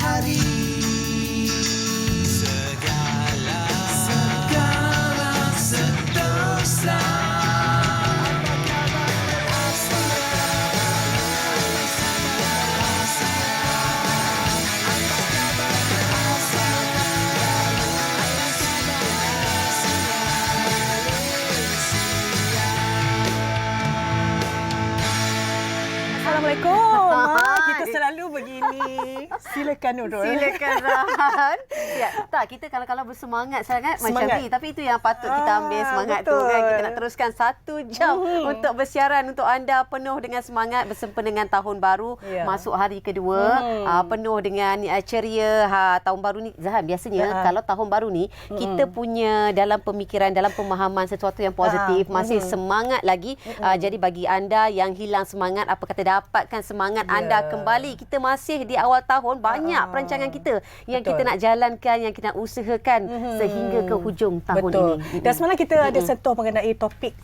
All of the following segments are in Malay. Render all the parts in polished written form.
hari. Segala sentosa. Assalamualaikum. Kita selalu begini. Silakan Nurul. Silakan Rahan. Ya, tak, kita kalau bersemangat sangat macam ni, tapi itu yang patut kita ambil semangat betul. tu kan. Kita nak teruskan 1 jam untuk bersiaran untuk anda penuh dengan semangat bersempena dengan tahun baru, masuk hari kedua, penuh dengan ceria. Tahun baru ni Zahan, biasanya kalau tahun baru ni kita punya dalam pemikiran, dalam pemahaman sesuatu yang positif, masih semangat lagi. Jadi bagi anda yang hilang semangat, apa kata dapatkan semangat anda kembali. Kita masih di awal tahun, banyak perancangan kita yang kita nak jalankan, yang kita nak usahakan sehingga ke hujung tahun ini. Dan semalam kita ada sentuh mengenai topik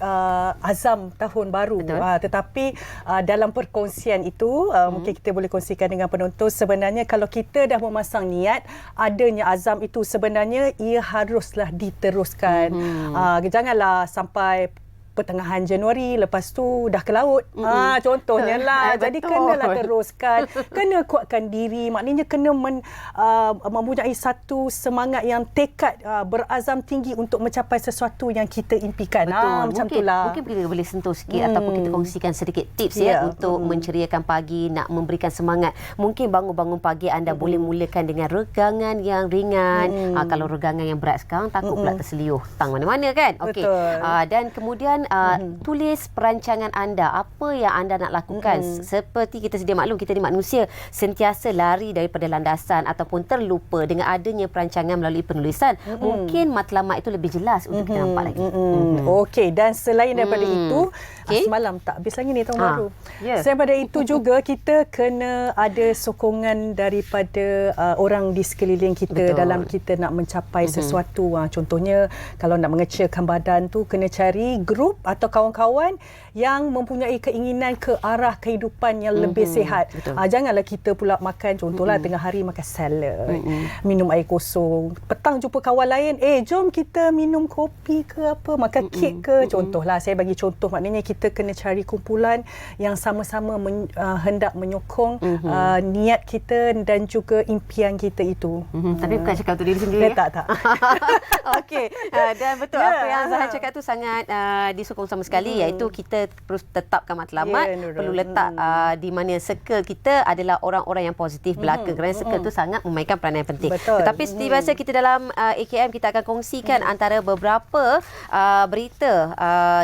azam tahun baru. Tetapi dalam perkongsian itu mungkin kita boleh kongsikan dengan penonton, sebenarnya kalau kita dah memasang niat adanya azam itu, sebenarnya ia haruslah diteruskan. Janganlah sampai pertengahan Januari, lepas tu dah ke laut. Contohnya lah. Jadi kenalah teruskan. Kena kuatkan diri. Maknanya kena mempunyai satu semangat yang tekad, berazam tinggi untuk mencapai sesuatu yang kita impikan. Macam itulah. Mungkin kita boleh sentuh sikit ataupun kita kongsikan sedikit tips untuk menceriakan pagi, nak memberikan semangat. Mungkin bangun-bangun pagi anda boleh mulakan dengan regangan yang ringan. Kalau regangan yang berat sekarang, takut pula terseliuh tang mana-mana kan. Okey. Dan kemudian tulis perancangan anda, apa yang anda nak lakukan. Seperti kita sedia maklum, kita ni manusia sentiasa lari daripada landasan ataupun terlupa. Dengan adanya perancangan melalui penulisan, mungkin matlamat itu lebih jelas untuk kita nampak lagi. Okey, dan selain daripada itu, semalam tak habis lagi ni tahun baru. Selain daripada itu juga kita kena ada sokongan daripada orang di sekeliling kita. Dalam kita nak mencapai sesuatu. Contohnya kalau nak mengecilkan badan tu, kena cari grup atau kawan-kawan yang mempunyai keinginan ke arah kehidupan yang lebih sihat. Janganlah kita pula makan, contohlah tengah hari makan salad, minum air kosong. Petang jumpa kawan lain, jom kita minum kopi ke apa, makan kek ke. Contohlah, saya bagi contoh, maknanya kita kena cari kumpulan yang sama-sama hendak menyokong niat kita dan juga impian kita itu. Tapi bukan cakap untuk diri sendiri. Tak. Okey. Dan betul apa yang Zahan cakap tu sangat disokong sama sekali, iaitu kita terus tetapkan matlamat, perlu letak di mana circle kita adalah orang-orang yang positif belaka, kerana circle tu sangat memainkan peranan yang penting. Tetapi seperti biasa kita dalam AKM kita akan kongsikan antara beberapa berita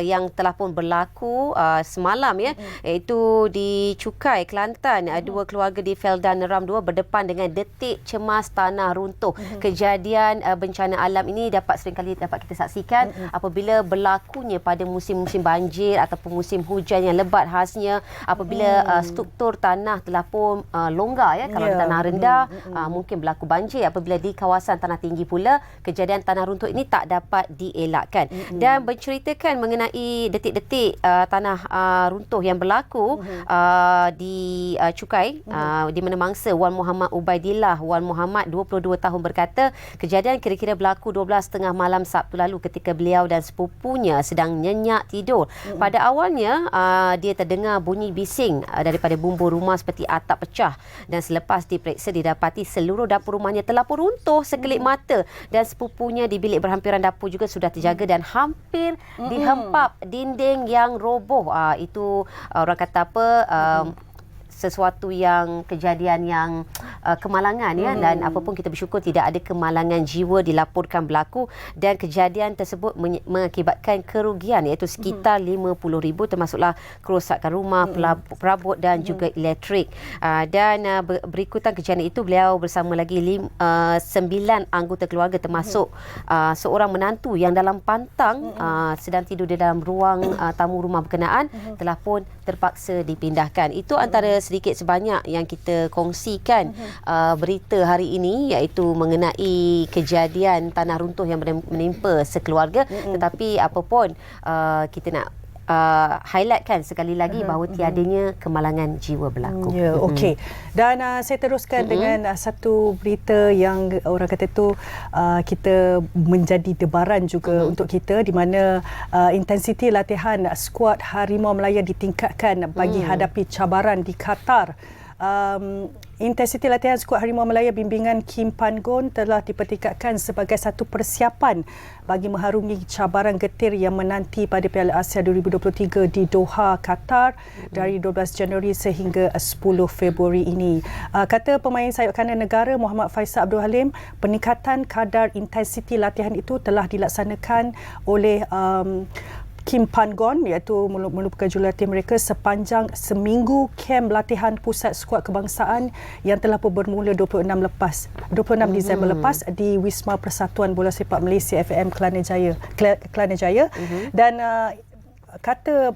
yang telah pun berlaku semalam iaitu di Cukai, Kelantan. Dua keluarga di Feldan Neram 2 berdepan dengan detik cemas tanah runtuh. Kejadian bencana alam ini seringkali dapat kita saksikan apabila berlakunya pada musim-musim banjir ataupun musim hujan yang lebat khasnya, apabila struktur tanah telah pun longgar kalau di tanah rendah mungkin berlaku banjir. Apabila di kawasan tanah tinggi pula, kejadian tanah runtuh ini tak dapat dielakkan. Dan menceritakan mengenai detik-detik tanah runtuh yang berlaku di Cukai, di mana mangsa Wan Muhammad Ubaidillah Wan Muhammad 22 tahun berkata, kejadian kira-kira berlaku 12.30 malam Sabtu lalu ketika beliau dan sepupunya sedang nyenyak tidur. Pada awalnya dia terdengar bunyi bising daripada bumbung rumah seperti atap pecah, dan selepas diperiksa didapati seluruh dapur rumahnya telah pun runtuh sekelip mata, dan sepupunya di bilik berhampiran dapur juga sudah terjaga dan hampir dihempap dinding yang roboh. Itu orang kata apa, sesuatu yang kejadian yang kemalangan dan apapun kita bersyukur tidak ada kemalangan jiwa dilaporkan berlaku, dan kejadian tersebut mengakibatkan kerugian iaitu sekitar 50,000, termasuklah kerosakan rumah, perabot dan juga elektrik. Dan berikutan kejadian itu beliau bersama lagi 9 anggota keluarga termasuk seorang menantu yang dalam pantang sedang tidur di dalam ruang tamu rumah berkenaan telah pun terpaksa dipindahkan. Itu antara sedikit sebanyak yang kita kongsikan berita hari ini, iaitu mengenai kejadian tanah runtuh yang menimpa sekeluarga. Tetapi apapun kita nak highlightkan sekali lagi bahawa tiadanya kemalangan jiwa berlaku. Ya, okey. Dan saya teruskan dengan satu berita yang orang kata tu kita menjadi debaran juga untuk kita, di mana intensiti latihan skuad Harimau Melaya ditingkatkan bagi hadapi cabaran di Qatar. Intensiti latihan skuad Harimau Melaya bimbingan Kim Pan-gon telah dipertingkatkan sebagai satu persiapan bagi mengharungi cabaran getir yang menanti pada Piala Asia 2023 di Doha, Qatar dari 12 Januari sehingga 10 Februari ini. Kata pemain sayap kanan negara Muhammad Faisal Abdul Halim, peningkatan kadar intensiti latihan itu telah dilaksanakan oleh Kim Pan-gon, iaitu merupakan jurulatih mereka sepanjang seminggu kem latihan pusat skuad kebangsaan yang telah pun bermula 26 Disember lepas di Wisma Persatuan Bola Sepak Malaysia FAM Kelana Jaya. Dan kata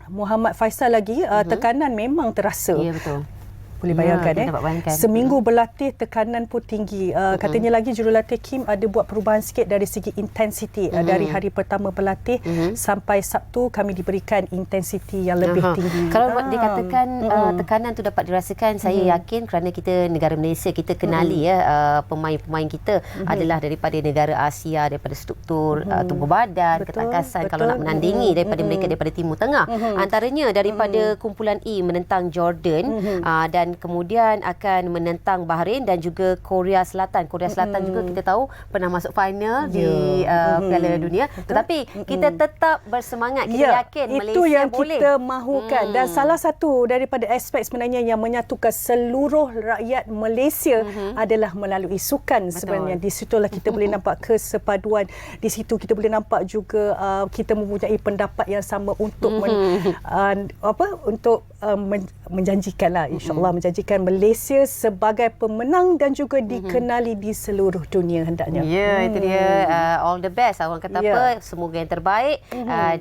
Muhammad Faisal lagi, tekanan memang terasa. Ya, betul. Boleh bayangkan, bayangkan. seminggu berlatih tekanan pun tinggi. Katanya lagi jurulatih Kim ada buat perubahan sikit dari segi intensiti. Dari hari pertama berlatih sampai Sabtu kami diberikan intensiti yang lebih tinggi. Kalau dikatakan tekanan tu dapat dirasakan, saya yakin kerana kita negara Malaysia, kita kenali pemain-pemain kita adalah daripada negara Asia, daripada struktur tubuh badan, ketangkasan kalau nak menandingi daripada mereka daripada Timur Tengah. Antaranya daripada kumpulan E menentang Jordan dan kemudian akan menentang Bahrain dan juga Korea Selatan. Korea Selatan juga kita tahu pernah masuk final di Piala Dunia. Tetapi kita tetap bersemangat. Kita yakin Malaysia boleh. Itu yang kita mahukan. Dan salah satu daripada aspek sebenarnya yang menyatukan seluruh rakyat Malaysia adalah melalui sukan. Sebenarnya di situlah kita boleh nampak kesepaduan. Di situ kita boleh nampak juga kita mempunyai pendapat yang sama untuk menjanjikanlah, insya-Allah menjanjikan Malaysia sebagai pemenang dan juga dikenali di seluruh dunia hendaknya. Ya, itu dia. All the best. Orang kata apa? Semoga yang terbaik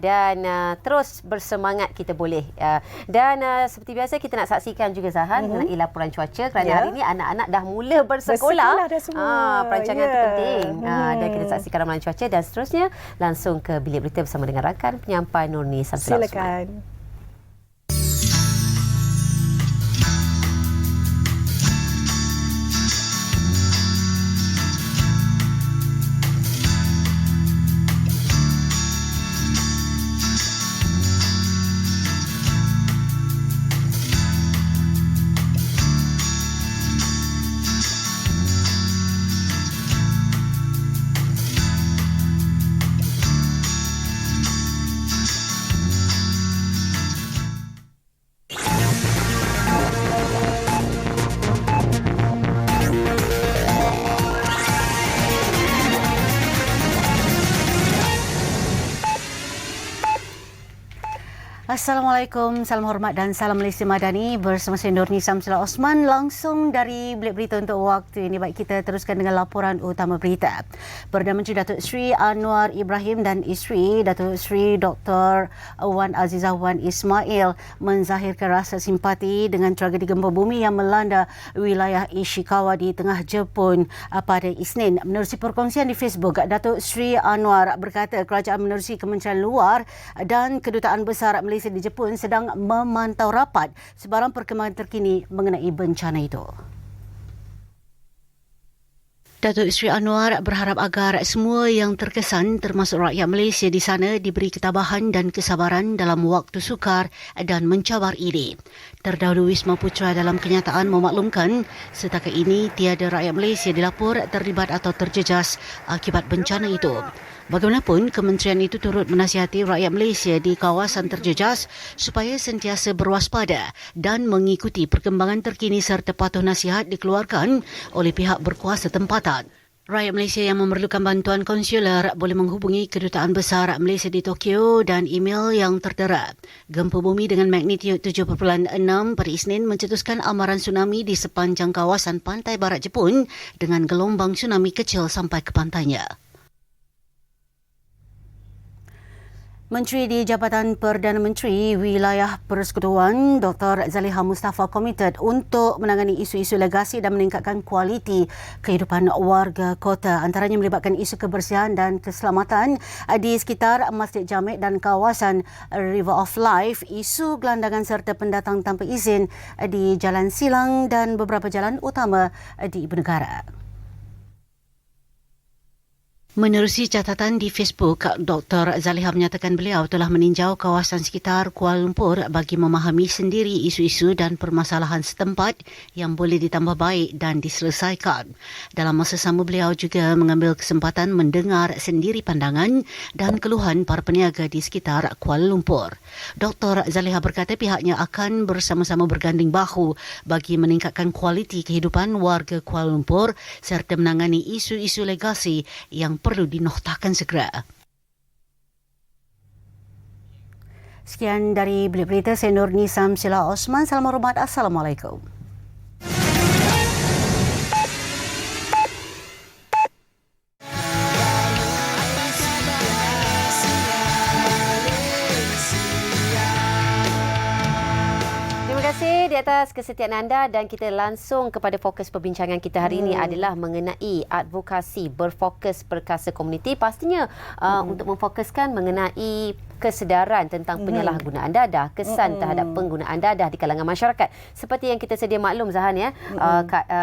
dan terus bersemangat kita boleh. Dan seperti biasa kita nak saksikan juga Zahan mengenai laporan cuaca kerana hari ini anak-anak dah mula bersekolah dah semua. Perancangan itu penting. Dan kita saksikan ramalan cuaca dan seterusnya langsung ke bilik berita bersama dengan rakan penyampai Nurni Samsul Osman. Silakan. Assalamualaikum, salam hormat dan salam Malaysia Madani bersama saya Nurni Samsul Osman langsung dari bilik berita untuk waktu ini. Baik, kita teruskan dengan laporan utama berita. Perdana Menteri Datuk Seri Anwar Ibrahim dan isteri Datuk Seri Dr. Wan Azizah Wan Ismail menzahirkan rasa simpati dengan tragedi gempa bumi yang melanda wilayah Ishikawa di tengah Jepun pada Isnin. Menerusi perkongsian di Facebook, Datuk Seri Anwar berkata kerajaan menerusi Kementerian Luar dan Kedutaan Besar Malaysia di Jepun sedang memantau rapat sebarang perkembangan terkini mengenai bencana itu. Datuk Seri Anwar berharap agar semua yang terkesan termasuk rakyat Malaysia di sana diberi ketabahan dan kesabaran dalam waktu sukar dan mencabar ini. Terdahulu Wisma Putra dalam kenyataan memaklumkan setakat ini tiada rakyat Malaysia dilapor terlibat atau terjejas akibat bencana itu. Bagaimanapun, kementerian itu turut menasihati rakyat Malaysia di kawasan terjejas supaya sentiasa berwaspada dan mengikuti perkembangan terkini serta patuh nasihat dikeluarkan oleh pihak berkuasa tempatan. Rakyat Malaysia yang memerlukan bantuan konsular boleh menghubungi Kedutaan Besar Malaysia di Tokyo dan email yang tertera. Gempa bumi dengan magnitudo 7.6 pada Isnin mencetuskan amaran tsunami di sepanjang kawasan pantai barat Jepun dengan gelombang tsunami kecil sampai ke pantainya. Menteri di Jabatan Perdana Menteri Wilayah Persekutuan Dr. Zaliha Mustafa komited untuk menangani isu-isu legasi dan meningkatkan kualiti kehidupan warga kota, antaranya melibatkan isu kebersihan dan keselamatan di sekitar Masjid Jamek dan kawasan River of Life, isu gelandangan serta pendatang tanpa izin di Jalan Silang dan beberapa jalan utama di Ibu Negara. Menerusi catatan di Facebook, Dr. Zaliha menyatakan beliau telah meninjau kawasan sekitar Kuala Lumpur bagi memahami sendiri isu-isu dan permasalahan setempat yang boleh ditambah baik dan diselesaikan. Dalam masa sama, beliau juga mengambil kesempatan mendengar sendiri pandangan dan keluhan para peniaga di sekitar Kuala Lumpur. Dr. Zaliha berkata pihaknya akan bersama-sama berganding bahu bagi meningkatkan kualiti kehidupan warga Kuala Lumpur serta menangani isu-isu legasi yang perlu dinoktahkan segera. Sekian dari Berita saya Nurni Samsila Osman. Salam hormat. Assalamualaikum. Di atas kesetiaan anda dan kita langsung kepada fokus perbincangan kita hari ini adalah mengenai advokasi berfokus perkasa komuniti, pastinya untuk memfokuskan mengenai kesedaran tentang penyalahgunaan dadah, kesan terhadap penggunaan dadah di kalangan masyarakat. Seperti yang kita sedia maklum Zahan ya,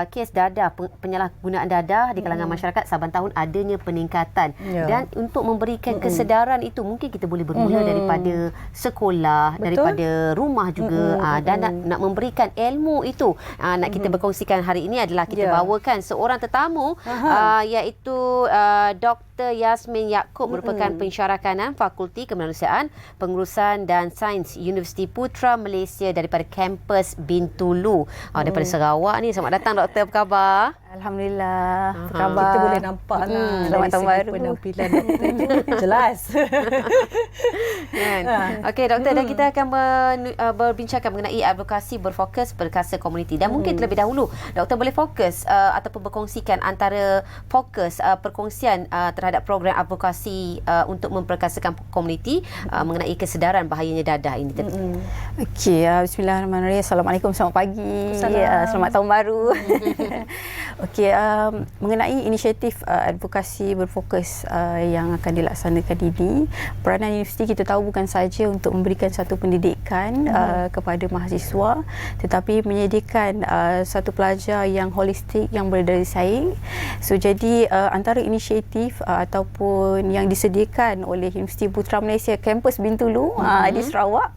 kes dadah, penyalahgunaan dadah di kalangan masyarakat saban tahun adanya peningkatan. Dan untuk memberikan kesedaran itu mungkin kita boleh bermula daripada sekolah, daripada rumah juga, dan nak memberikan ilmu itu. Nak kita berkongsikan hari ini adalah kita bawakan seorang tetamu iaitu Dr. Yasmin Yaakob, merupakan pensyarakanan Fakulti Kemanusiaan, Pengurusan dan Sains Universiti Putra Malaysia daripada kampus Bintulu. Daripada Sarawak ni. Selamat datang Doktor, apa khabar? Alhamdulillah. Apa khabar? Kita boleh nampak selamat tahun baru. Penampilan doktor tu jelas. Okey Doktor, dan kita akan berbincangkan mengenai advokasi berfokus perkasa komuniti. Dan mungkin terlebih dahulu Doktor boleh fokus ataupun berkongsikan antara fokus perkongsian terhadap program advokasi untuk memperkasakan komuniti mengenai kesedaran bahayanya dadah ini. Okey, bismillahirrahmanirrahim. Assalamualaikum, selamat pagi. Selamat tahun baru. Okey, mengenai inisiatif advokasi berfokus yang akan dilaksanakan ini, peranan universiti kita tahu bukan sahaja untuk memberikan satu pendidikan kepada mahasiswa, tetapi menyediakan satu pelajar yang holistik, yang berdaya saing. So jadi antara inisiatif ataupun yang disediakan oleh Universiti Putra Malaysia kampus Bintulu di Sarawak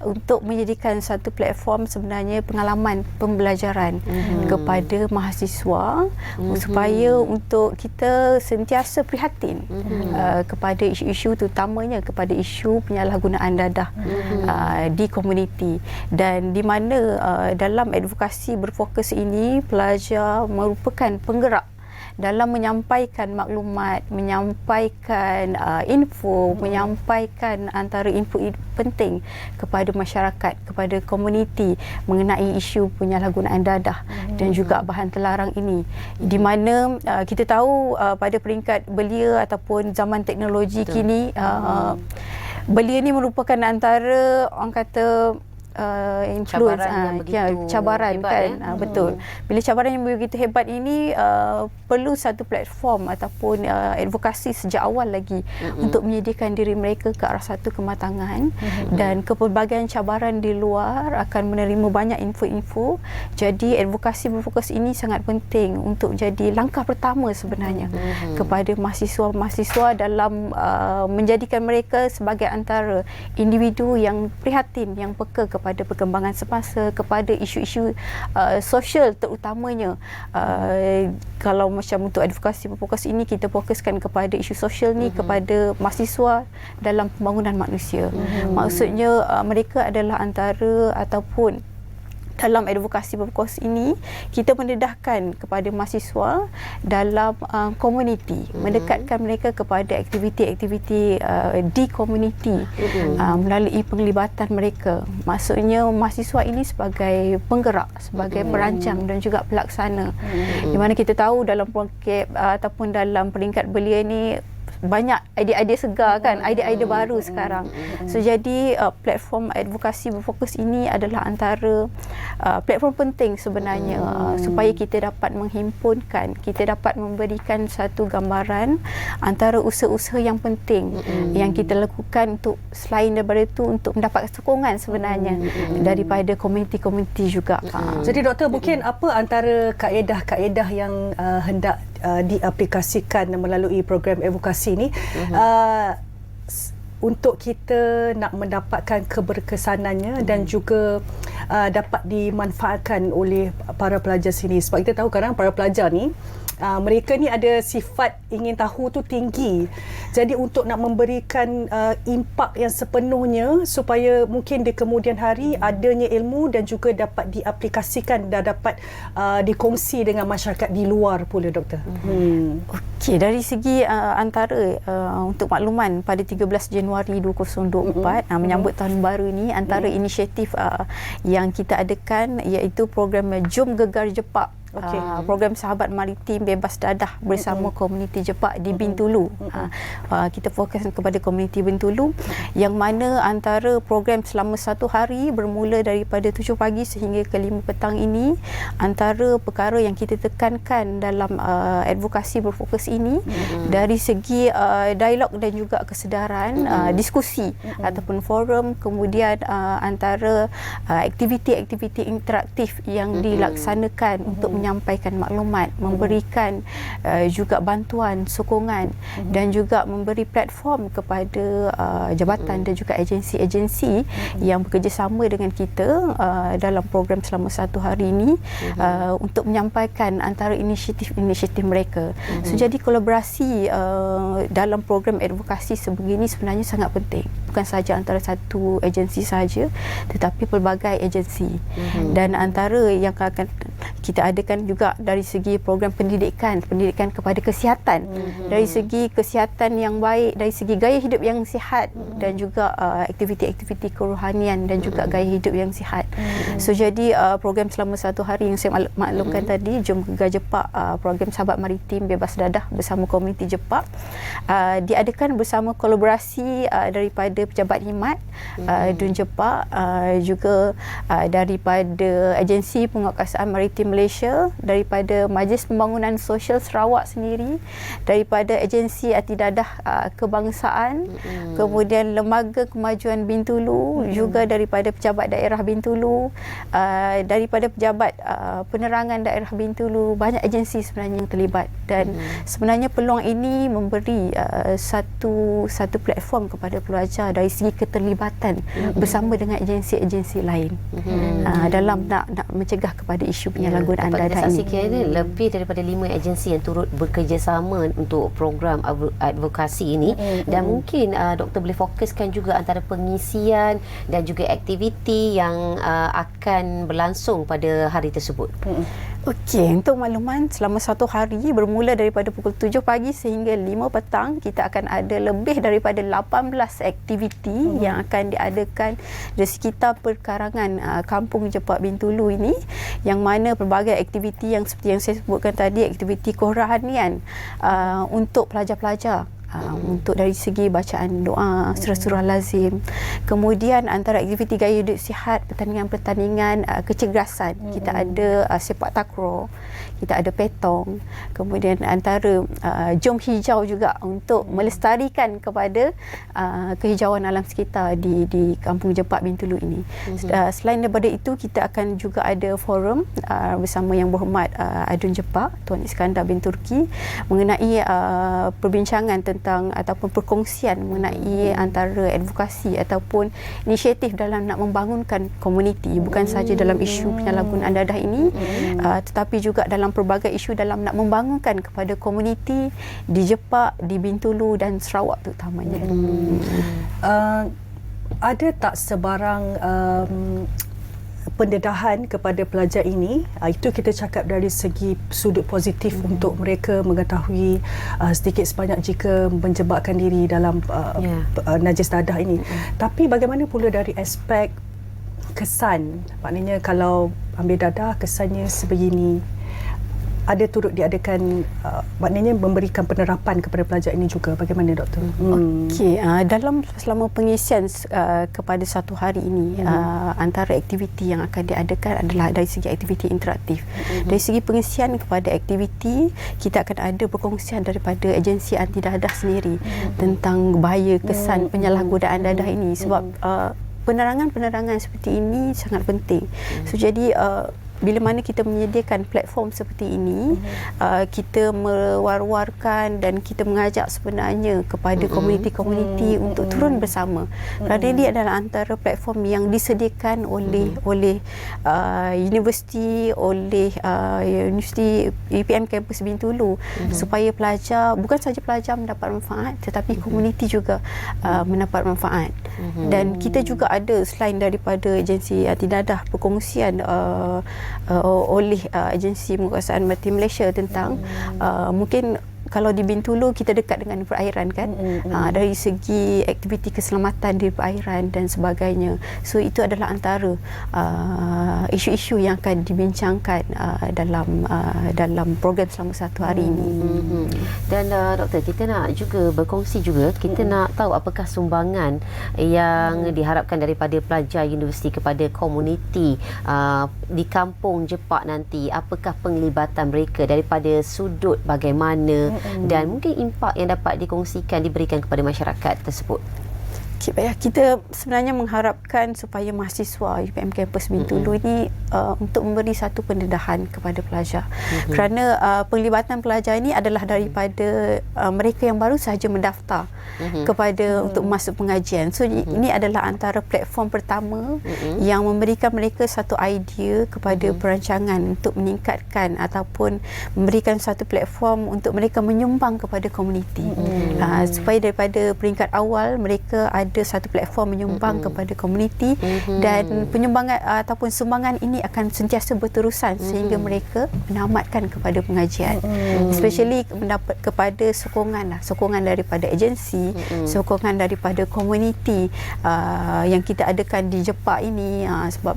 untuk menyediakan satu platform sebenarnya pengalaman pembelajaran kepada mahasiswa supaya untuk kita sentiasa prihatin kepada isu-isu, terutamanya kepada isu penyalahgunaan dadah di komuniti, dan di mana dalam advokasi berfokus ini pelajar merupakan penggerak dalam menyampaikan maklumat, menyampaikan info, menyampaikan antara info penting kepada masyarakat, kepada komuniti mengenai isu penyalahgunaan dadah dan juga bahan terlarang ini. Di mana kita tahu pada peringkat belia ataupun zaman teknologi kini, belia ni merupakan antara orang kata influence cabaran kan, betul. Bila cabaran yang begitu hebat ini perlu satu platform ataupun advokasi sejak awal lagi untuk menyediakan diri mereka ke arah satu kematangan, dan kepelbagaian cabaran di luar akan menerima banyak info-info. Jadi advokasi berfokus ini sangat penting untuk jadi langkah pertama sebenarnya kepada mahasiswa-mahasiswa dalam menjadikan mereka sebagai antara individu yang prihatin, yang peka kepada perkembangan semasa, kepada isu-isu sosial terutamanya. Kalau macam untuk advokasi berfokus ini, kita fokuskan kepada isu sosial ni kepada mahasiswa dalam pembangunan manusia. Maksudnya mereka adalah antara ataupun dalam advokasi berfokus ini kita mendedahkan kepada mahasiswa dalam komuniti, mendekatkan mereka kepada aktiviti-aktiviti di komuniti melalui penglibatan mereka. Maksudnya mahasiswa ini sebagai penggerak, sebagai perancang dan juga pelaksana. Di mana kita tahu dalam ataupun dalam peringkat belia ni banyak idea-idea segar kan, idea-idea baru sekarang. So jadi platform advokasi berfokus ini adalah antara platform penting sebenarnya supaya kita dapat menghimpunkan, kita dapat memberikan satu gambaran antara usaha-usaha yang penting yang kita lakukan untuk selain daripada itu untuk mendapat sokongan sebenarnya daripada komuniti-komuniti juga. Jadi doktor, mungkin apa antara kaedah-kaedah yang hendak diaplikasikan melalui program advokasi ni untuk kita nak mendapatkan keberkesanannya dan juga dapat dimanfaatkan oleh para pelajar sini? Sebab kita tahu kadang para pelajar ni mereka ni ada sifat ingin tahu tu tinggi. Jadi untuk nak memberikan impak yang sepenuhnya supaya mungkin di kemudian hari adanya ilmu dan juga dapat diaplikasikan dan dapat dikongsi dengan masyarakat di luar pula, doktor. Okey, dari segi antara untuk makluman pada 13 Januari 2024 menyambut tahun baru ini, antara inisiatif yang kita adakan iaitu program Jom Gegar Jepak. Program Sahabat Maritim Bebas Dadah bersama komuniti Jepak di Bintulu. Kita fokus kepada komuniti Bintulu, yang mana antara program selama 1 hari bermula daripada 7 pagi sehingga ke 5 petang ini, antara perkara yang kita tekankan dalam advokasi berfokus ini dari segi dialog dan juga kesedaran, diskusi ataupun forum, kemudian antara aktiviti-aktiviti interaktif yang dilaksanakan untuk menyampaikan maklumat, memberikan juga bantuan, sokongan dan juga memberi platform kepada jabatan dan juga agensi-agensi yang bekerjasama dengan kita dalam program selama 1 hari ini untuk menyampaikan antara inisiatif-inisiatif mereka. So jadi kolaborasi dalam program advokasi sebegini sebenarnya sangat penting. Bukan sahaja antara satu agensi sahaja, tetapi pelbagai agensi. Dan antara yang akan kita adakan juga dari segi program pendidikan kepada kesihatan, dari segi kesihatan yang baik, dari segi gaya hidup yang sihat dan juga aktiviti-aktiviti kerohanian dan juga gaya hidup yang sihat. So jadi program selama 1 hari yang saya maklumkan tadi, Jom Gegar Jepak, program Sahabat Maritim Bebas Dadah bersama komuniti Jepak, diadakan bersama kolaborasi daripada Pejabat Himat Dun Jepak, juga daripada Agensi Penguatkuasaan Maritim Malaysia, daripada Majlis Pembangunan Sosial Sarawak sendiri, daripada Agensi Antidadah Kebangsaan, kemudian Lembaga Kemajuan Bintulu, juga daripada Pejabat Daerah Bintulu, daripada Pejabat Penerangan Daerah Bintulu. Banyak agensi sebenarnya yang terlibat, dan sebenarnya peluang ini memberi satu platform kepada pelajar dari segi keterlibatan bersama dengan agensi-agensi lain dalam nak mencegah kepada isu penyalahgunaan dadah ini. Lebih daripada 5 agensi yang turut bekerjasama untuk program advokasi ini, dan mungkin doktor boleh fokuskan juga antara pengisian dan juga aktiviti yang akan berlangsung pada hari tersebut. Okey, untuk makluman, selama 1 hari bermula daripada pukul 7 pagi sehingga 5 petang, kita akan ada lebih daripada 18 aktiviti yang akan diadakan di sekitar perkarangan Kampung Jepak Bintulu ini, yang mana pelbagai aktiviti yang seperti yang saya sebutkan tadi, aktiviti kerohanian untuk pelajar-pelajar. Untuk dari segi bacaan doa, surah-surah lazim, kemudian antara aktiviti gaya hidup sihat, pertandingan-pertandingan kecergasan, kita ada sepak takraw, kita ada petong, kemudian antara jom hijau juga untuk melestarikan kepada kehijauan alam sekitar di Kampung Jepak Bintulu ini. Selain daripada itu, kita akan juga ada forum bersama Yang Berhormat Adun Jepak Tuan Iskandar bin Turki mengenai perbincangan tentang ataupun perkongsian mengenai antara advokasi ataupun inisiatif dalam nak membangunkan komuniti, bukan sahaja dalam isu penyalahgunaan dadah ini, tetapi juga dalam pelbagai isu dalam nak membangunkan kepada komuniti di Jepak, di Bintulu dan Sarawak terutamanya. Ada tak sebarang pendedahan kepada pelajar ini? Itu kita cakap dari segi sudut positif untuk mereka mengetahui sedikit sebanyak jika menjebakkan diri dalam najis dadah ini. Tapi bagaimana pula dari aspek kesan? Maknanya kalau ambil dadah kesannya sebegini. ada turut diadakan, maknanya memberikan penerapan kepada pelajar ini juga. Bagaimana Doktor? Okey, selama pengisian kepada satu hari ini, antara aktiviti yang akan diadakan adalah dari segi aktiviti interaktif. Dari segi pengisian kepada aktiviti, kita akan ada perkongsian daripada agensi anti dadah sendiri tentang bahaya kesan penyalahgunaan dadah ini, sebab penerangan-penerangan seperti ini sangat penting. So jadi bila mana kita menyediakan platform seperti ini, kita mewar-warkan dan kita mengajak sebenarnya kepada komuniti-komuniti untuk turun bersama. Kerana ini adalah antara platform yang disediakan oleh universiti, oleh Universiti UPM Kampus Bintulu, supaya pelajar, bukan saja pelajar mendapat manfaat, tetapi komuniti juga mendapat manfaat. Dan kita juga ada, selain daripada agensi anti dadah, perkongsian oleh agensi penguasaan mati Malaysia tentang mungkin kalau di Bintulu kita dekat dengan perairan kan, dari segi aktiviti keselamatan di perairan dan sebagainya. So itu adalah antara isu-isu yang akan dibincangkan dalam program selama satu hari ini. Dan Doktor, kita nak juga berkongsi juga, kita nak tahu apakah sumbangan yang diharapkan daripada pelajar universiti kepada komuniti di kampung Jepak nanti. Apakah penglibatan mereka daripada sudut bagaimana dan mungkin impak yang dapat dikongsikan, diberikan kepada masyarakat tersebut? Okay, baik. Kita sebenarnya mengharapkan supaya mahasiswa UPM Kampus Bintulu ini untuk memberi satu pendedahan kepada pelajar. Kerana penglibatan pelajar ini adalah daripada mereka yang baru sahaja mendaftar kepada untuk masuk pengajian. So ini adalah antara platform pertama yang memberikan mereka satu idea kepada perancangan untuk meningkatkan ataupun memberikan satu platform untuk mereka menyumbang kepada komuniti. Supaya daripada peringkat awal mereka ada satu platform menyumbang kepada komuniti, dan penyumbangan ataupun sumbangan ini akan sentiasa berterusan sehingga mereka menamatkan kepada pengajian. Especially mendapat kepada sokongan daripada agensi, sokongan daripada komuniti yang kita adakan di Jepak ini, sebab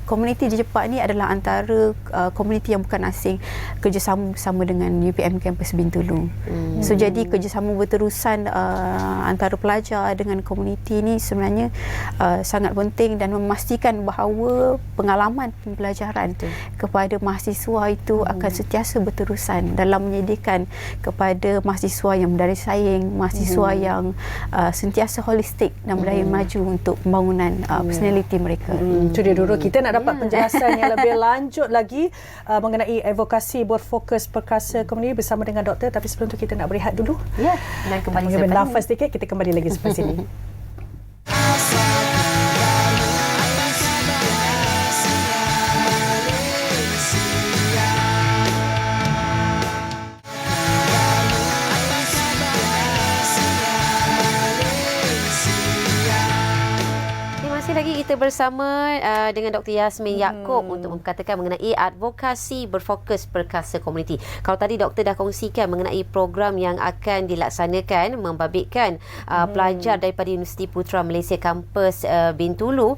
komuniti di Jepak ni adalah antara komuniti yang bukan asing, kerjasama bersama dengan UPM Kampus Bintulu. So jadi kerjasama berterusan antara pelajar dengan komuniti ni sebenarnya sangat penting, dan memastikan bahawa pengalaman pembelajaran kepada mahasiswa itu akan sentiasa berterusan dalam menyediakan kepada mahasiswa yang berdaya saing, mahasiswa yang sentiasa holistik dan berdaya maju untuk pembangunan personality mereka. Itu dia dulu, kita nak dapat penjelasan yang lebih lanjut lagi mengenai advokasi berfokus perkasa komuniti bersama dengan doktor, tapi sebelum tu kita nak berehat dulu. Ya, dan kembali mengambil nafas sedikit, kita kembali lagi seperti sini. Lagi kita bersama dengan Dr. Yasmin Yaakob untuk mengatakan mengenai advokasi berfokus perkasa komuniti. Kalau tadi doktor dah kongsikan mengenai program yang akan dilaksanakan membabitkan pelajar daripada Universiti Putra Malaysia Kampus Bintulu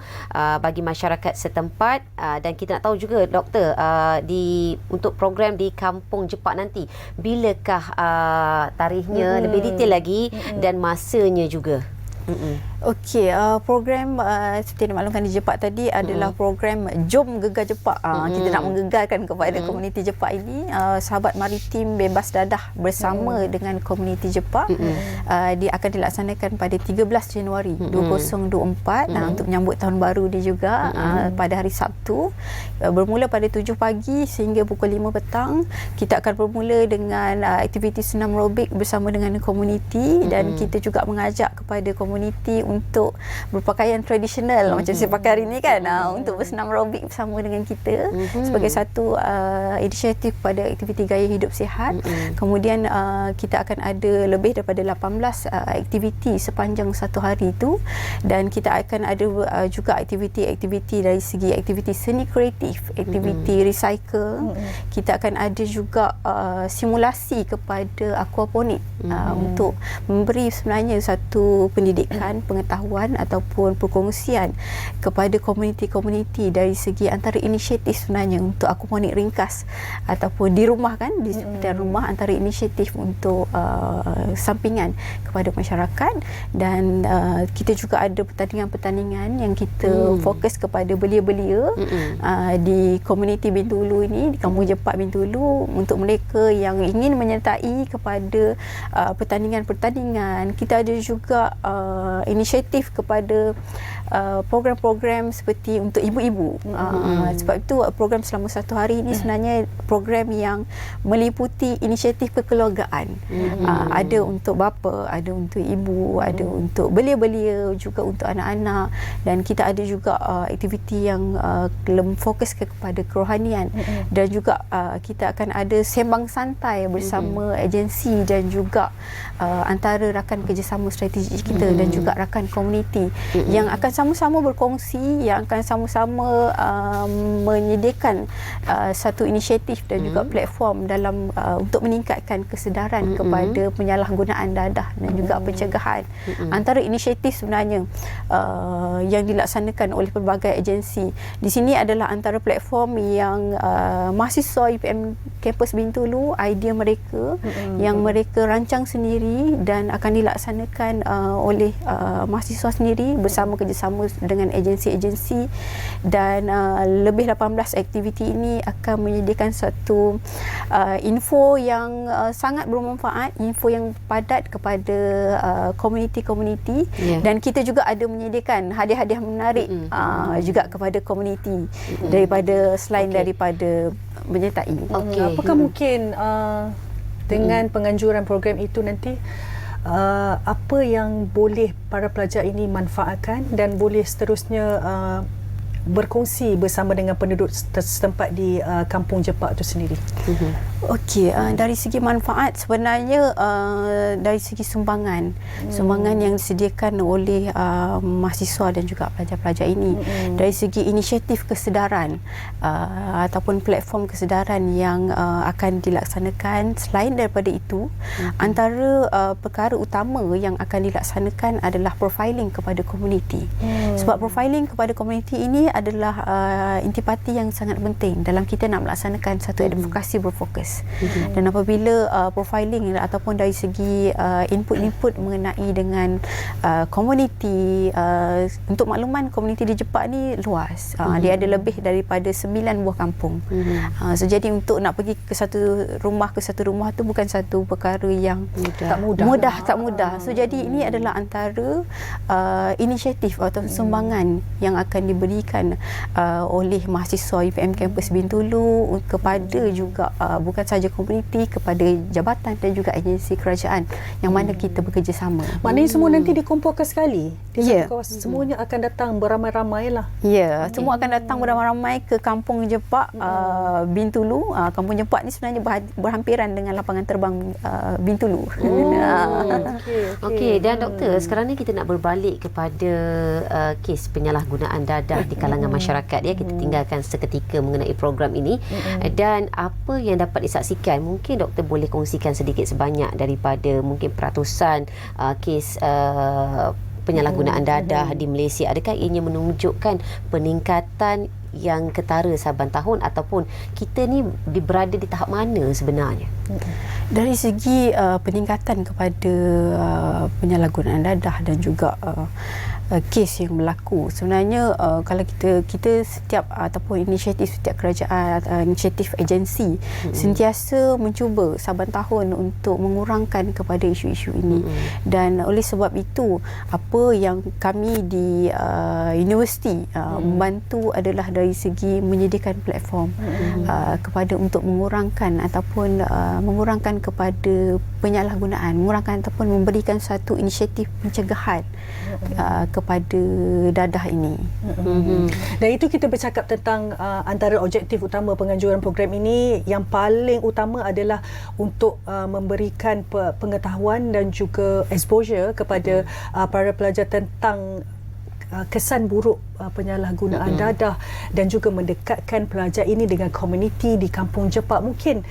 bagi masyarakat setempat, dan kita nak tahu juga doktor untuk program di Kampung Jepak nanti, bilakah tarikhnya, lebih detail lagi dan masanya juga. Okey, program seperti yang dimaklumkan di Jepak tadi adalah program Jom Gegar Jepak. Kita nak menggegarkan kepada komuniti Jepak ini. Sahabat Maritim Bebas Dadah bersama dengan komuniti Jepak. Dia akan dilaksanakan pada 13 Januari 2024 untuk menyambut tahun baru dia juga, pada hari Sabtu. Bermula pada 7 pagi sehingga pukul 5 petang. Kita akan bermula dengan aktiviti senam aerobik bersama dengan komuniti, dan kita juga mengajak kepada komuniti untuk berpakaian tradisional macam saya pakai hari ni kan, untuk bersenam aerobik bersama dengan kita sebagai satu inisiatif pada aktiviti gaya hidup sihat. Kemudian kita akan ada lebih daripada 18 aktiviti sepanjang satu hari itu, dan kita akan ada juga aktiviti-aktiviti dari segi aktiviti seni kreatif, aktiviti recycle. Kita akan ada juga simulasi kepada aquaponik untuk memberi sebenarnya satu pendidikan, pengetahuan ataupun perkongsian kepada komuniti-komuniti dari segi antara inisiatif sebenarnya untuk akuponik ringkas ataupun di rumah kan, di sekitar rumah, antara inisiatif untuk sampingan kepada masyarakat. Dan kita juga ada pertandingan-pertandingan yang kita fokus kepada belia-belia di komuniti Bintulu ini, di Kampung Jepak Bintulu, untuk mereka yang ingin menyertai kepada pertandingan-pertandingan. Kita ada juga inisiatif kepada program-program seperti untuk ibu-ibu. Sebab itu program selama 1 hari ini sebenarnya program yang meliputi inisiatif kekeluargaan. Ada untuk bapa, ada untuk ibu, ada untuk belia-belia, juga untuk anak-anak, dan kita ada juga aktiviti yang fokus kepada kerohanian. Dan juga kita akan ada sembang santai bersama agensi dan juga antara rakan kerjasama strategi kita dan juga rakan komuniti yang akan sama-sama berkongsi, yang akan sama-sama menyediakan satu inisiatif dan juga platform dalam untuk meningkatkan kesedaran kepada penyalahgunaan dadah dan juga pencegahan. Antara inisiatif sebenarnya yang dilaksanakan oleh pelbagai agensi di sini adalah antara platform yang mahasiswa UPM kampus Bintulu, idea mereka yang mereka rancang sendiri dan akan dilaksanakan oleh mahasiswa sendiri bersama kerjasama dengan agensi-agensi. Dan lebih 18 aktiviti ini akan menyediakan satu info yang sangat bermanfaat, info yang padat kepada komuniti-komuniti. Dan kita juga ada menyediakan hadiah-hadiah menarik juga kepada komuniti daripada selain daripada menyertai. Apakah mungkin dengan penganjuran program itu nanti apa yang boleh para pelajar ini manfaatkan dan boleh seterusnya berkongsi bersama dengan penduduk setempat di Kampung Jepak itu sendiri? Okey, dari segi manfaat sebenarnya dari segi sumbangan yang disediakan oleh mahasiswa dan juga pelajar-pelajar ini, dari segi inisiatif kesedaran ataupun platform kesedaran yang akan dilaksanakan. Selain daripada itu, antara perkara utama yang akan dilaksanakan adalah profiling kepada komuniti. Sebab profiling kepada komuniti ini adalah intipati yang sangat penting dalam kita nak melaksanakan satu advokasi berfokus. Dan apabila profiling ataupun dari segi input mengenai dengan komuniti, untuk makluman komuniti di Jepak ni luas. Dia ada lebih daripada 9 buah kampung. So jadi untuk nak pergi ke satu rumah tu bukan satu perkara yang tak mudah. So jadi ini adalah antara inisiatif atau sumbangan yang akan diberikan oleh mahasiswa UPM kampus Bintulu kepada juga bukan sahaja komuniti, kepada jabatan dan juga agensi kerajaan yang mana kita bekerjasama. Maknanya semua nanti dikumpulkan sekali di satu kawasan. Semuanya akan datang beramai-ramai lah. Semua akan datang beramai-ramai ke Kampung Jepak Bintulu. Kampung Jepak ni sebenarnya berhampiran dengan lapangan terbang Bintulu. Okey, dan doktor, sekarang ni kita nak berbalik kepada kes penyalahgunaan dadah di kalangan masyarakat ya. Kita tinggalkan seketika mengenai program ini dan apa yang dapat disaksikan, mungkin doktor boleh kongsikan sedikit sebanyak daripada mungkin peratusan kes penyalahgunaan dadah di Malaysia. Adakah ianya menunjukkan peningkatan yang ketara saban tahun ataupun kita ni berada di tahap mana sebenarnya? Dari segi peningkatan kepada penyalahgunaan dadah dan juga kes yang berlaku, sebenarnya kalau kita setiap ataupun inisiatif setiap kerajaan, inisiatif agensi sentiasa mencuba saban tahun untuk mengurangkan kepada isu-isu ini. Dan oleh sebab itu apa yang kami di universiti membantu adalah dari segi menyediakan platform kepada untuk mengurangkan ataupun mengurangkan kepada penyalahgunaan, mengurangkan ataupun memberikan satu inisiatif pencegahan kepada dadah ini. Dan itu kita bercakap tentang antara objektif utama penganjuran program ini. Yang paling utama adalah untuk memberikan pengetahuan dan juga exposure kepada para pelajar tentang kesan buruk penyalahgunaan dadah dan juga mendekatkan pelajar ini dengan komuniti di Kampung Jepak. Mungkin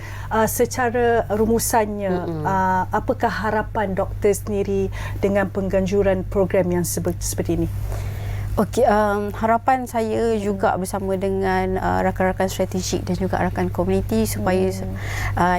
secara rumusannya, apakah harapan doktor sendiri dengan pengganjuran program yang seperti ini? Okey, harapan saya juga bersama dengan rakan-rakan strategik dan juga rakan komuniti supaya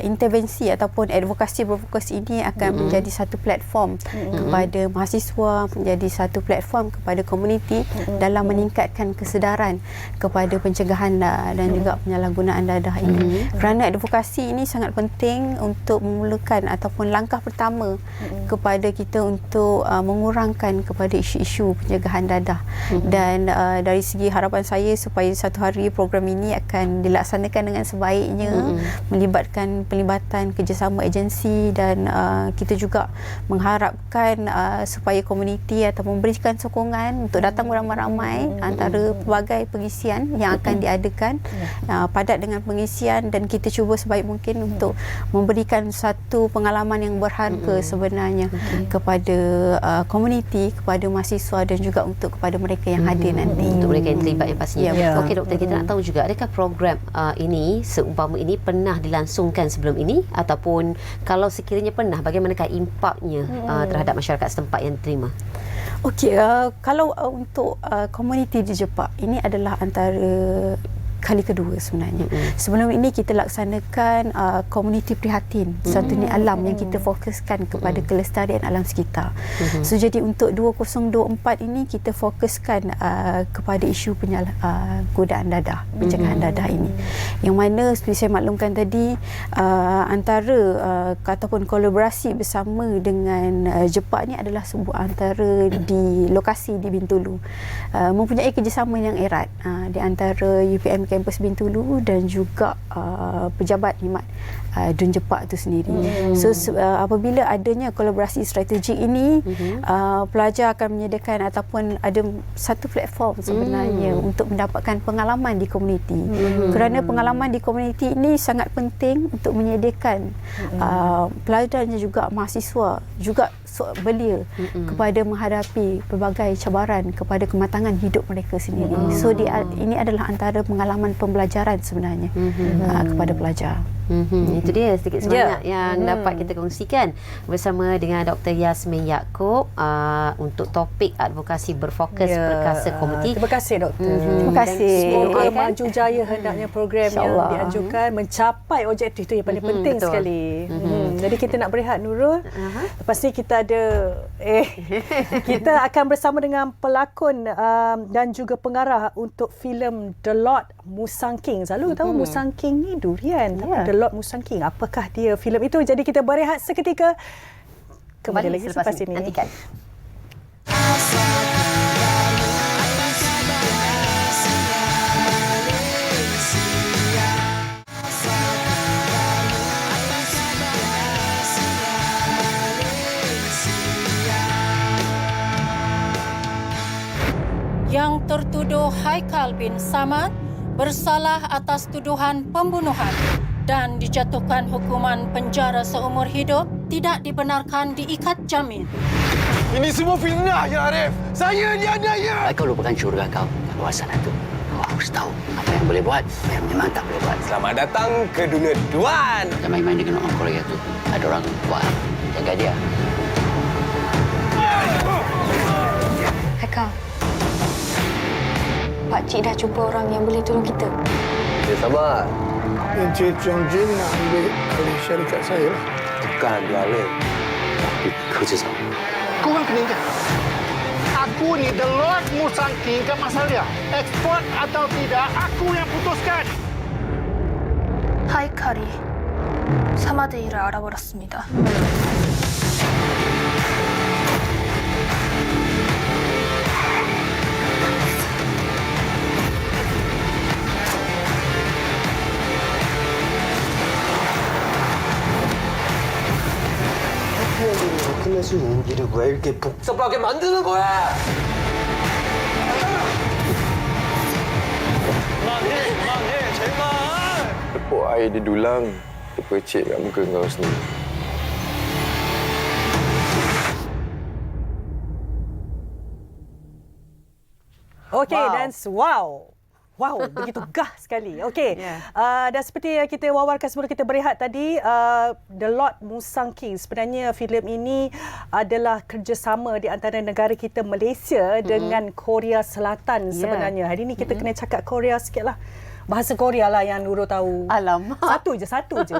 intervensi ataupun advokasi berfokus ini akan menjadi satu platform kepada mahasiswa, menjadi satu platform kepada komuniti dalam meningkatkan kesedaran kepada pencegahan dan juga penyalahgunaan dadah ini. Kerana advokasi ini sangat penting untuk memulakan ataupun langkah pertama kepada kita untuk mengurangkan kepada isu-isu pencegahan dadah. Dan dari segi harapan saya supaya satu hari program ini akan dilaksanakan dengan sebaiknya, melibatkan pelibatan kerjasama agensi dan kita juga mengharapkan supaya komuniti atau memberikan sokongan untuk datang beramai-ramai antara pelbagai pengisian yang akan diadakan, padat dengan pengisian, dan kita cuba sebaik mungkin untuk memberikan satu pengalaman yang berharga sebenarnya kepada komuniti, kepada mahasiswa dan juga untuk kepada mereka yang hadir nanti. Untuk mereka yang terlibat yang pastinya. Okey doktor, kita nak tahu juga adakah program ini seumpama ini pernah dilangsungkan sebelum ini, ataupun kalau sekiranya pernah, bagaimanakah impaknya terhadap masyarakat setempat yang diterima? Okey, kalau untuk komuniti di Jepak, ini adalah antara kali kedua sebenarnya. Sebelum ini kita laksanakan komuniti prihatin santuni alam yang kita fokuskan kepada kelestarian alam sekitar. So jadi untuk 2024 ini kita fokuskan kepada isu penyalahgunaan dadah, pencegahan dadah ini. Yang mana seperti saya maklumkan tadi, antara ataupun kolaborasi bersama dengan Jepak ni adalah sebuah antara di lokasi di Bintulu. Mempunyai kerjasama yang erat di antara UPM Kampus Bintulu dan juga pejabat khidmat Dun Jepak itu sendiri. So apabila adanya kolaborasi strategik ini, pelajar akan menyediakan ataupun ada satu platform sebenarnya untuk mendapatkan pengalaman di komuniti. Kerana pengalaman di komuniti ini sangat penting untuk menyediakan pelajar dan juga mahasiswa juga belia kepada menghadapi pelbagai cabaran kepada kematangan hidup mereka sendiri. So ini adalah antara pengalaman pembelajaran sebenarnya kepada pelajar. Itu dia sedikit semangat yang dapat kita kongsikan bersama dengan Dr. Yasmin Yaakob untuk topik advokasi berfokus perkasa komuniti. Terima kasih doktor. Terima kasih. Semoga maju jaya hendaknya program yang dianjurkan mencapai objektif itu yang paling penting sekali. Jadi kita nak berehat, Nurul. Lepas ni kita ada kita akan bersama dengan pelakon dan juga pengarah untuk filem The Lord Musang King. Selalu tahu Musang King ni durian, tapi The Lord Musang King, apakah dia filem itu? Jadi kita berehat seketika, kembali lagi selepas ini. Nantikan. Yang tertuduh Haikal bin Samad bersalah atas tuduhan pembunuhan dan dijatuhkan hukuman penjara seumur hidup, tidak dibenarkan diikat jamin. Ini semua fitnah, Ya Arif. Saya dianiaya. Kau lupakan syurga kau di luar sana tu. Kau harus tahu apa yang boleh buat, apa yang memang tak boleh buat. Selamat datang ke dunia Tuan. Jangan main-main dengan orang Korea tu. Ada orang buat. Jaga dia. Haikal, Pakcik dah jumpa orang yang boleh tolong kita. Sabar. Encik Chong Jin nak ambil alih syarikat saya lah. Bukan ambil alih. Tapi kerja sama. Kau orang kena ingat. Aku ni The Lord Musang King kan masalah dia. Ekspor atau tidak, aku yang putuskan. 하이칼이 사마드 일을 알아버렸습니다. 끝낼 수 있는 길을 왜 이렇게 복잡하게 만드는 거야? Mang, cepat! Tepuk air di dulang, terpercik kat muka kau sendiri. Okey, dan wow, begitu gah sekali. Okey. Dan seperti yang kita wawarkan sebelum kita berehat tadi, The Lord Musang King, sebenarnya filem ini adalah kerjasama di antara negara kita Malaysia dengan Korea Selatan sebenarnya. Hari ini kita kena cakap Korea sikitlah. Bahasa Korea lah yang Nurul tahu. Alamak. Satu je.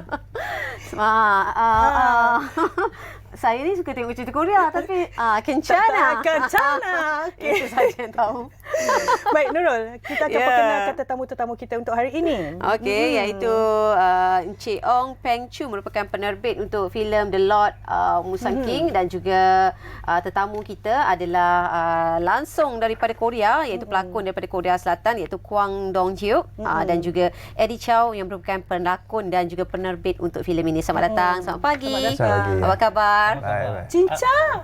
Saya ni suka tengok cerita Korea tapi Kencana. Okay. Itu saja yang tahu. Baik Nurul, kita akan perkenalkan tetamu-tetamu kita untuk hari ini. Okey, iaitu Encik Ong Peng Chu merupakan penerbit untuk filem The Lord Musang King, dan juga tetamu kita adalah langsung daripada Korea, iaitu pelakon daripada Korea Selatan, iaitu Kwang Dong Hyuk, dan juga Eddie Chow yang merupakan pelakon dan juga penerbit untuk filem ini. Selamat datang, selamat pagi. Apa khabar? Cincang.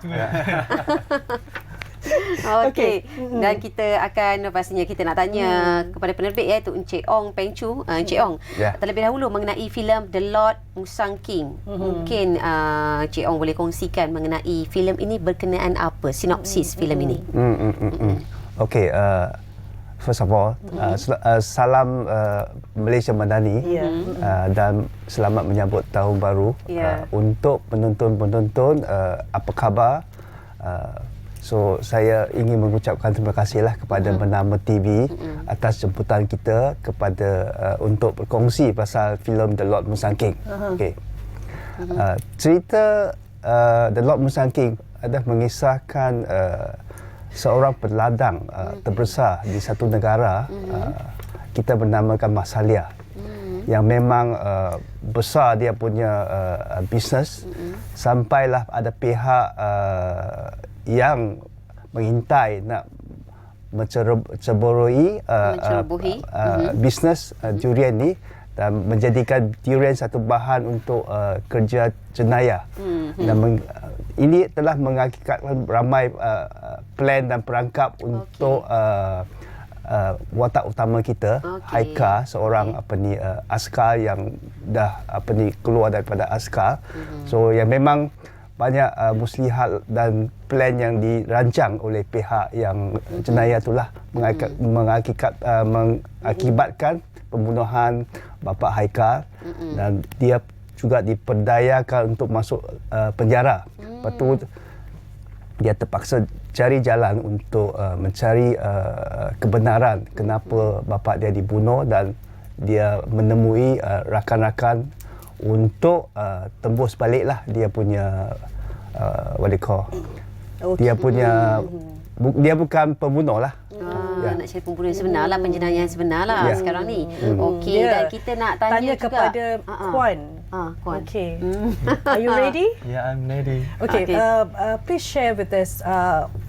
Okey. Dan kita akan pastinya kita nak tanya kepada penerbit, iaitu Encik Ong Peng Chu. Encik Ong, terlebih dahulu mengenai filem The Lord Musang King. Mungkin Encik Ong boleh kongsikan mengenai filem ini berkenaan apa, sinopsis filem ini. Okey, first of all, salam Malaysia Madani dan selamat menyambut Tahun Baru. Untuk penonton-penonton, apa khabar? So, saya ingin mengucapkan terima kasihlah kepada Bernama TV atas jemputan kita kepada untuk berkongsi pasal filem The Lord Musang King. Okay. Cerita The Lord Musang King adalah mengisahkan seorang peladang terbesar di satu negara, kita bernamakan Masalia, yang memang besar dia punya bisnes, sampailah ada pihak yang mengintai nak menceburui bisnes durian ni dan menjadikan durian satu bahan untuk kerja jenayah. Dan ini telah mengakibatkan ramai plan dan perangkap untuk watak utama kita, Haikal, seorang askar yang dah keluar daripada askar. So yang memang banyak muslihat dan plan yang dirancang oleh pihak yang jenayah itulah mengakibatkan pembunuhan bapa Haikal, dan dia juga diperdayakan untuk masuk penjara. Lepas tu dia terpaksa cari jalan untuk mencari kebenaran kenapa bapa dia dibunuh, dan dia menemui rakan-rakan untuk tembus baliklah dia punya dia punya dia bukan pembunuh lah. Nak cari pembunuh yang sebenar lah, penjenayah yang sebenar lah sekarang ni. Okey, dan kita nak tanya juga kepada Kwan. Okay. Are you ready? Yeah, I'm ready. Okay. Please share with us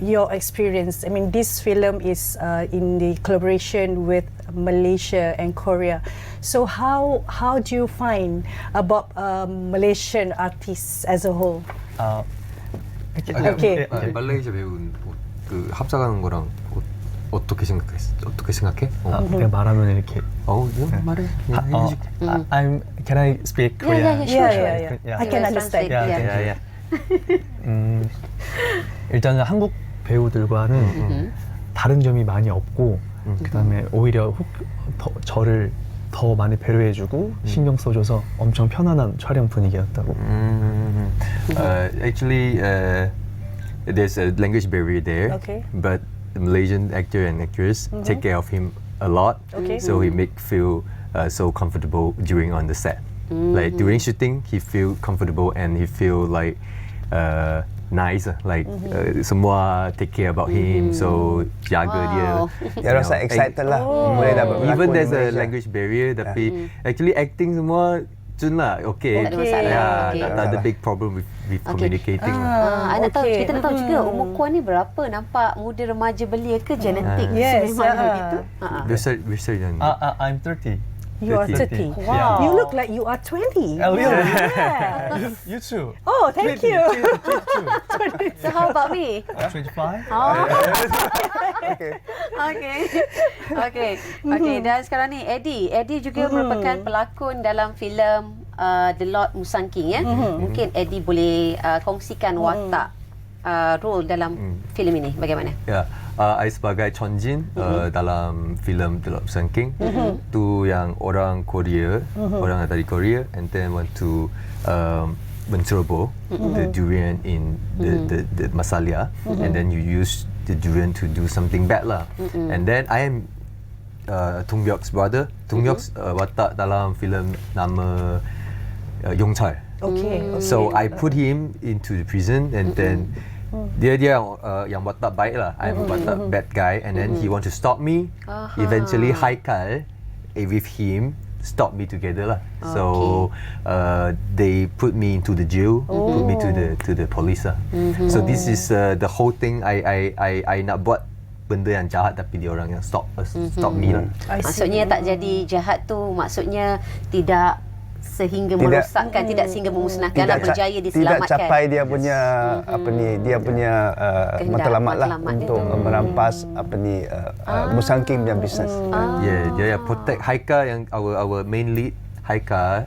your experience. I mean, this film is in the collaboration with Malaysia and Korea. So how do you find about Malaysian artists as a whole? Okay. 말레이시아 배우 그 합작하는 거랑 어떻게 생각해? 그냥 말하면 이렇게. 말해. Can I speak Korean? Yeah. I can understand. Yeah. 일단은 한국 배우들과는 다른 점이 많이 없고, 그다음에 오히려 저를 더 많이 배려해주고 신경 써줘서 엄청 편안한 촬영 분위기였다고. Actually, there's a language barrier there, but the Malaysian actor and actress take care of him a lot, so he make feel so comfortable during on the set. Like during shooting, he feel comfortable and he feel like nice, like semua take care about him, so jaga dia. Dia rasa excited lah. Boleh dapat berlakon. Even there's a language barrier, tapi actually acting semua cun lah, okay. Tak ada big problem with communicating. Kita nak tahu juga umur Kwan ni berapa? Nampak muda remaja belia ke genetik memang begitu? Besar yang. I'm 30. You are 30. Wow. You look like you are 20. Oh, really? Yeah. You too. Oh, thank you. So how about me? 25. Okay. Dan sekarang ni Eddie juga merupakan pelakon dalam filem The Lord Musang King, ya. Mungkin Eddie boleh kongsikan watak role dalam filem ini bagaimana? I sebagai Chon Jin dalam filem The Lord Musang King. Tu yang orang Korea, orang dari Korea, and then want to menceroboh the durian in the masala, and then you use the durian to do something bad lah. And then I am Tung Byok's brother. Tung Byok watak dalam filem nama Yong Chai. So I put him into the prison, and then dia yang watak baik lah. I'm watak bad guy, and then he want to stop me. Eventually Haikal with him stop me together lah. So they put me into the jail, put me to the police lah. So this is the whole thing. I nak buat benda yang jahat, tapi dia orang yang stop me lah. Maksudnya tak jadi jahat tu, maksudnya tidak sehingga merosakkan, tidak sehingga memusnahkan, berjaya diselamatkan. Tidak capai dia punya dia punya matlamat lah untuk merampas Musang King punya bisnes. Dia protect Haika, yang our main lead Haika,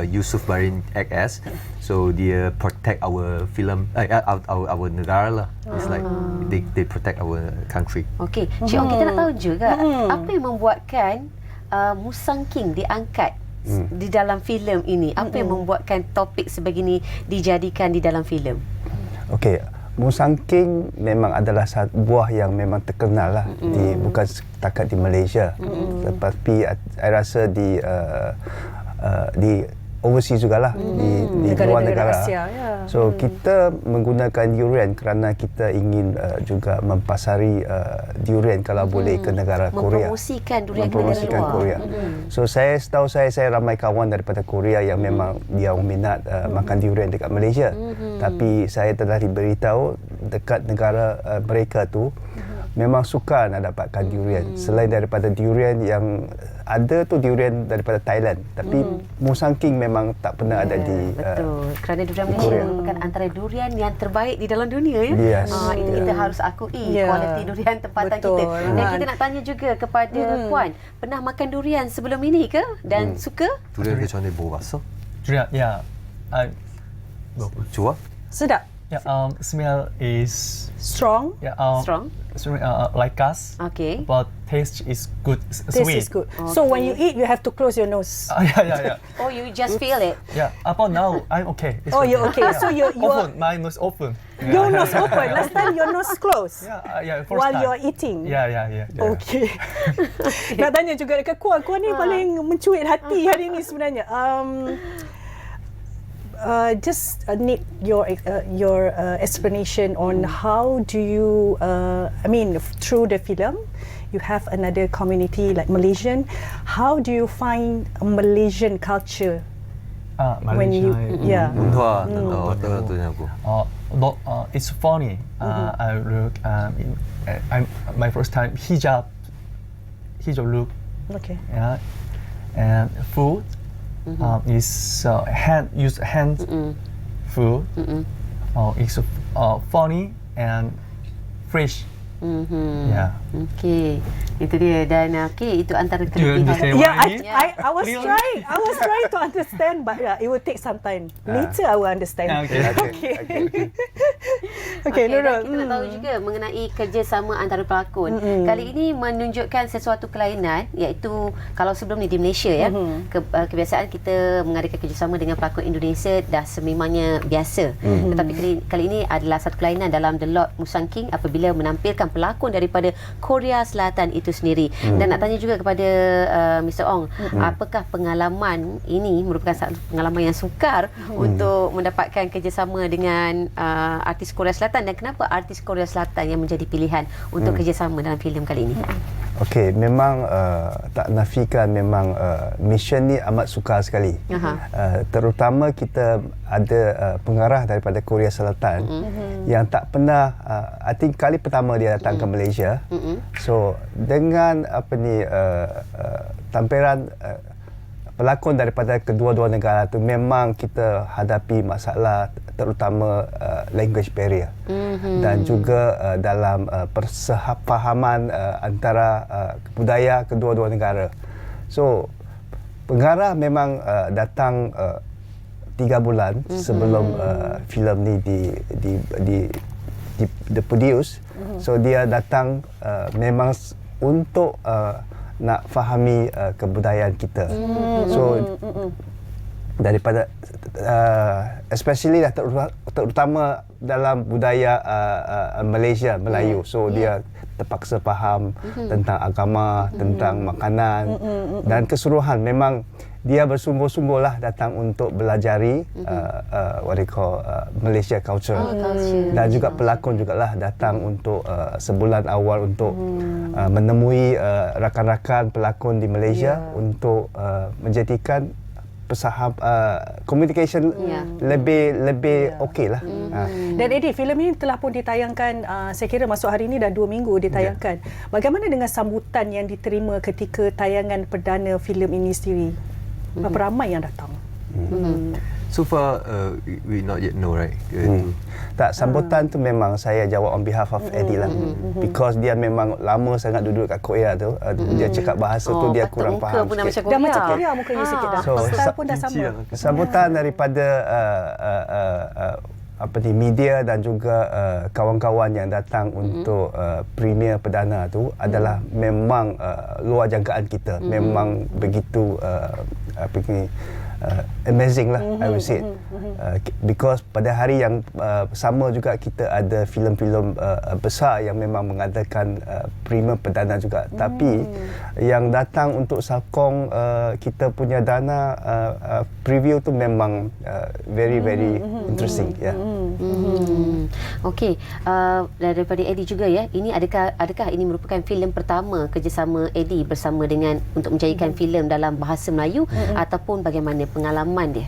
Yusuf Barin act as. So dia protect our film, our negara lah. It's like they protect our country. Okay, Cik Ong, kita nak tahu juga apa yang membuatkan Musang King diangkat di dalam filem ini. Apa yang membuatkan topik sebegini dijadikan di dalam filem? Okey, Musang King memang adalah satu buah yang memang terkenal lah, bukan setakat di Malaysia, tetapi saya rasa di overseas jugalah, di luar negara. Asia, So kita menggunakan durian kerana kita ingin juga mempasari durian kalau boleh ke negara Korea. Mempromosikan durian ke negara luar. Korea. So setahu saya ramai kawan daripada Korea yang memang dia minat makan durian dekat Malaysia. Tapi saya telah diberitahu dekat negara mereka tu memang suka nak dapatkan durian. Selain daripada durian yang ada tu durian daripada Thailand, tapi Musang King memang tak pernah ada di betul. Kerana durian Malaysia merupakan antara durian yang terbaik di dalam dunia ya. Itu kita harus akui kualiti durian tempatan kita. Dan kita nak tanya juga kepada Puan, pernah makan durian sebelum ini ke dan suka? Durian ke 전에 먹어봤어? durian, 좋아? Sedap. Smell is strong. Strong. Like gas. Okay. But taste is good. Taste Sweet. is good. So when you eat, you have to close your nose. Yeah. Oh, you just feel it. Yeah. But now I'm okay. It's you're okay. So you're open. My nose open. Your nose open. Last time your nose closed. Yeah. First while time. you're eating. Yeah. Okay. Nak tanya juga dekat Kuan ni paling mencuit hati hari ni sebenarnya. Just need your explanation on how do you through the film you have another community like Malaysian. How do you find a Malaysian culture? When you 문화 어떤 거냐고. It's funny. I look. My first time hijab look. Okay. Yeah, and food. Is use hand food. It's funny and fresh. Yeah. Okay, itu dia. Dan itu antara kelebihan. I was trying to understand, but it will take some time. Later I will understand. Okay, Nurul. Kita nak tahu juga mengenai kerjasama antara pelakon. Kali ini menunjukkan sesuatu kelainan, iaitu kalau sebelum ni di Malaysia kebiasaan kita mengadakan kerjasama dengan pelakon Indonesia dah sememangnya biasa. Tetapi kali ini adalah satu kelainan dalam The Lord Musang King apabila menampilkan pelakon daripada Korea Selatan itu sendiri. Dan nak tanya juga kepada Mr. Ong, apakah pengalaman ini merupakan satu pengalaman yang sukar untuk mendapatkan kerjasama dengan artis Korea Selatan, dan kenapa artis Korea Selatan yang menjadi pilihan untuk kerjasama dalam filem kali ini? Okey, memang tak nafikan memang mission ni amat sukar sekali. Terutama kita ada pengarah daripada Korea Selatan yang tak pernah I think kali pertama dia datang ke Malaysia. So dengan tampilan pelakon daripada kedua-dua negara tu memang kita hadapi masalah terutama language barrier dan juga dalam persefahaman antara budaya kedua-dua negara. So pengarah memang datang 3 bulan sebelum filem ni produce. So dia datang memang untuk nak fahami kebudayaan kita. So daripada especially terutama dalam budaya Malaysia, Melayu. So dia terpaksa faham tentang agama, tentang makanan dan keseluruhan. Memang dia bersungguh-sungguhlah datang untuk belajari what they call Malaysia culture. Dan juga pelakon jugalah datang untuk sebulan awal untuk menemui rakan-rakan pelakon di Malaysia untuk menjadikan communication lebih okey lah. Dan Eddie, filem ini telah pun ditayangkan, saya kira masuk hari ini dah 2 minggu ditayangkan. Bagaimana dengan sambutan yang diterima ketika tayangan perdana filem ini sendiri? Berapa ramai yang datang? So far, we not yet know, right? Tak, sambutan tu memang saya jawab on behalf of Eddie lah. Because dia memang lama sangat duduk kat Korea tu. Dia cakap bahasa tu dia kurang faham sikit. Dah macam Korea mukanya sikit dah. Style pun dah sama. Sambutan daripada media dan juga kawan-kawan yang datang untuk premier perdana tu adalah memang luar jangkaan kita. Memang begitu amazing lah, I would say. Because pada hari yang sama juga kita ada filem-filem besar yang memang mengadakan premier perdana juga. Tapi yang datang untuk sokong kita punya dana preview tu memang very interesting. Okey, daripada Eddie juga ya. Ini adakah ini merupakan filem pertama kerjasama Eddie bersama dengan untuk menjadikan filem dalam bahasa Melayu ataupun bagaimana pengalaman dia?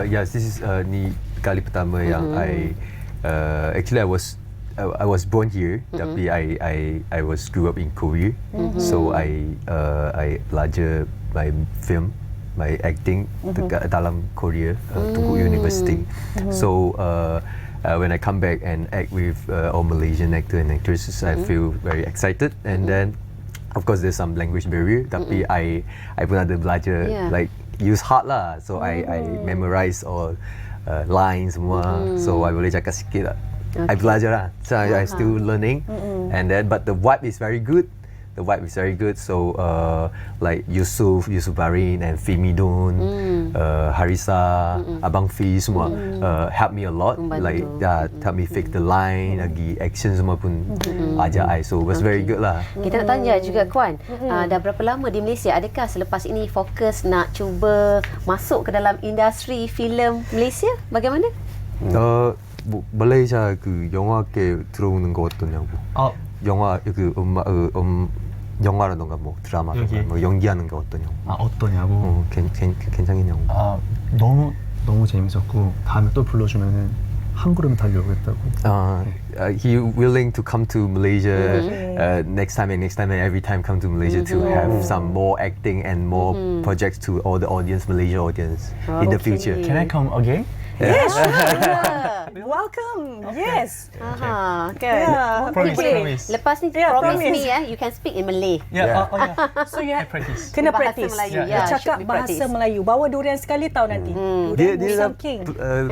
Yes, this is ni kali pertama yang actually I was born here, tapi I was grew up in Korea. So I belajar my film, my acting dekat dalam Korea, Tunku University. So when I come back and act with all Malaysian actor and actresses, I feel very excited. And then of course there's some language barrier, tapi I pun ada belajar like use heart lah. So I memorize all lines semua. So I boleh cakap sikit lah. I belajar lah. So I still learning. And then but the vibe is very good. The vibe is very good. So like Yusuf Barin and Fimidon, Harisa, Abang Fi semua help me a lot. Like help me fix the line, lagi action semua pun ajar I. So it was very good lah. Kita nak tanya juga Kuan, dah berapa lama di Malaysia? Adakah selepas ini fokus nak cuba masuk ke dalam industri filem Malaysia? Bagaimana? 말레이시아 그 영화계 들어오는 거 어떠냐고. 영화 그 영화라던가 뭐 드라마라던가 뭐 연기하는 게 어떠냐고. 어떠냐고. 괜찮겠냐고. 너무 재밌었고 다음에 또 불러주면은 한 걸음 달려오겠다고. He willing to come to Malaysia next time and every time come to Malaysia to have some more acting and more projects to all the audience, Malaysia audience in the future. Can I come again? Yes, sure. Welcome. Yes. Promise. Lepas ni promise me ya, you can speak in Malay. So you have practice. Kena practice. Melayu. Cakap bahasa Melayu. Bawa durian sekali tahu nanti. Dia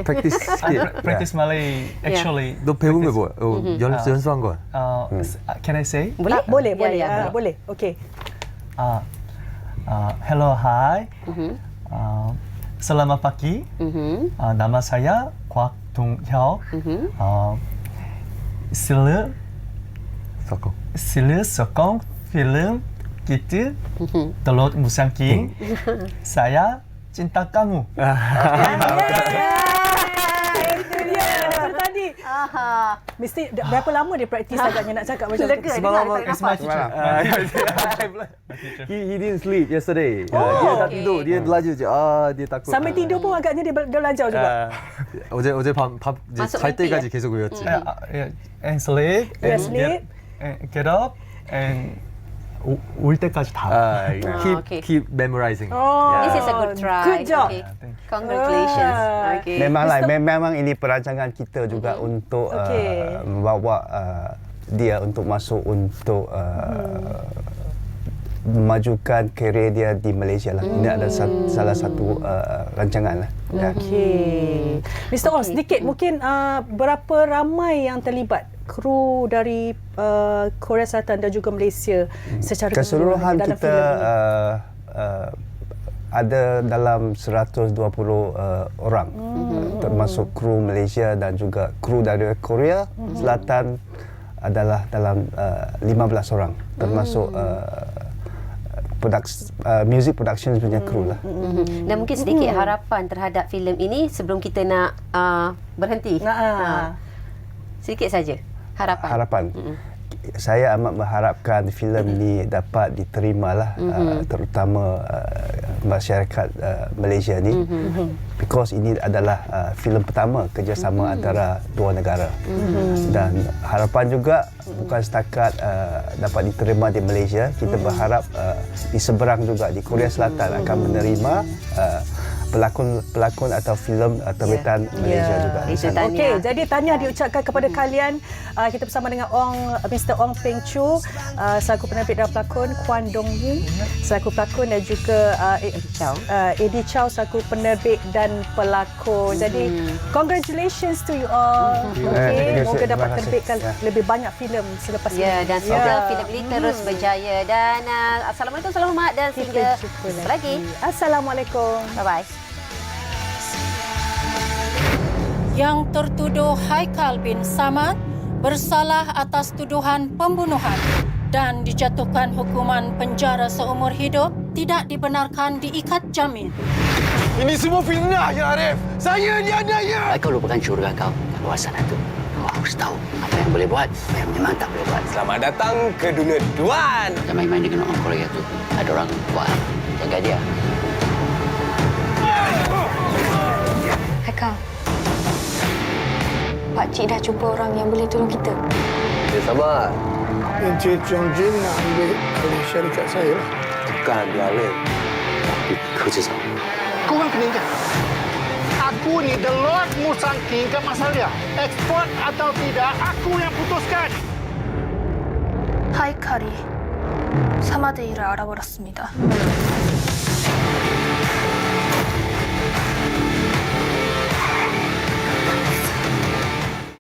practice. Practice Malay actually. 너 배운 게 뭐야? 연습한 거야? Can I say? Boleh. Okay. Hello, hi. Selamat pagi. Nama saya Kwak Tung Hyuk. Sila sokong filem kita The Lord Musang King. Saya cinta kamu. Mesti berapa lama dia praktis agaknya nak cakap macam tu? He didn't sleep yesterday. Dia tak tidur. Dia belajar je. Dia takut. Sampai tidur pun agaknya dia belajar juga. 어제 밤 잘 때까지 계속 외웠지. And sleep. Get up and 올 때까지 다. Keep memorizing. This is a good try. Good job. Okay. Congratulations. Okay. Memang ini perancangan kita juga untuk membawa dia untuk masuk untuk memajukan kerjaya dia di Malaysia lah. Ini adalah salah satu rancangan lah. Okey. Mr. Ong, sedikit mungkin berapa ramai yang terlibat kru dari Korea Selatan dan juga Malaysia secara keseluruhan dalam kita ada dalam 120 orang, termasuk kru Malaysia dan juga kru dari Korea Selatan adalah dalam 15 orang, termasuk music production punya kru lah. Dan mungkin sedikit harapan terhadap filem ini sebelum kita nak berhenti. Sedikit saja harapan. Saya amat mengharapkan filem ni dapat diterima lah, terutama masyarakat Malaysia ni, because ini adalah filem pertama kerjasama antara dua negara, dan harapan juga bukan setakat dapat diterima di Malaysia, kita berharap di seberang juga di Korea Selatan akan menerima pelakon atau filem terbitan Malaysia juga. Okey, jadi tahniah diucapkan kepada kalian. Kita bersama dengan Mr. Ong Peng Chu selaku penerbit dan pelakon, Kwan Dong Yin selaku pelakon, dan juga Eddie Chow selaku penerbit dan pelakon. Jadi congratulations to you all. Okey, moga dapat terbitkan lebih banyak filem selepas ini. Dan semoga filem ini terus berjaya. Dan assalamualaikum, salam hormat dan sehingga jumpa lagi. Assalamualaikum. Bye bye. Yang tertuduh Haikal bin Samad bersalah atas tuduhan pembunuhan dan dijatuhkan hukuman penjara seumur hidup tidak dibenarkan diikat jamin. Ini semua fitnah ya Arif. Saya dianiaya. Kau lupakan curiga kau kat luar sana tu. Kau harus tahu apa yang boleh buat, apa yang memang tak boleh buat. Selamat datang ke dunia Tuan. Jangan main-main dengan orang Korea tu. Ada orang buat. Jaga dia. Haikal, Pakcik dah jumpa orang yang boleh tolong kita. Ya, sabar. Encik Chong Jin nak ambil alih syarikat saya lah. Bukan ambil alih. Tapi kerja sama. Kau orang kena ingat. Aku ni the Lord Musang King kat Masalia. Ekspor atau tidak, aku yang putuskan. 하이칼이 사마데이를 알아버렸습니다.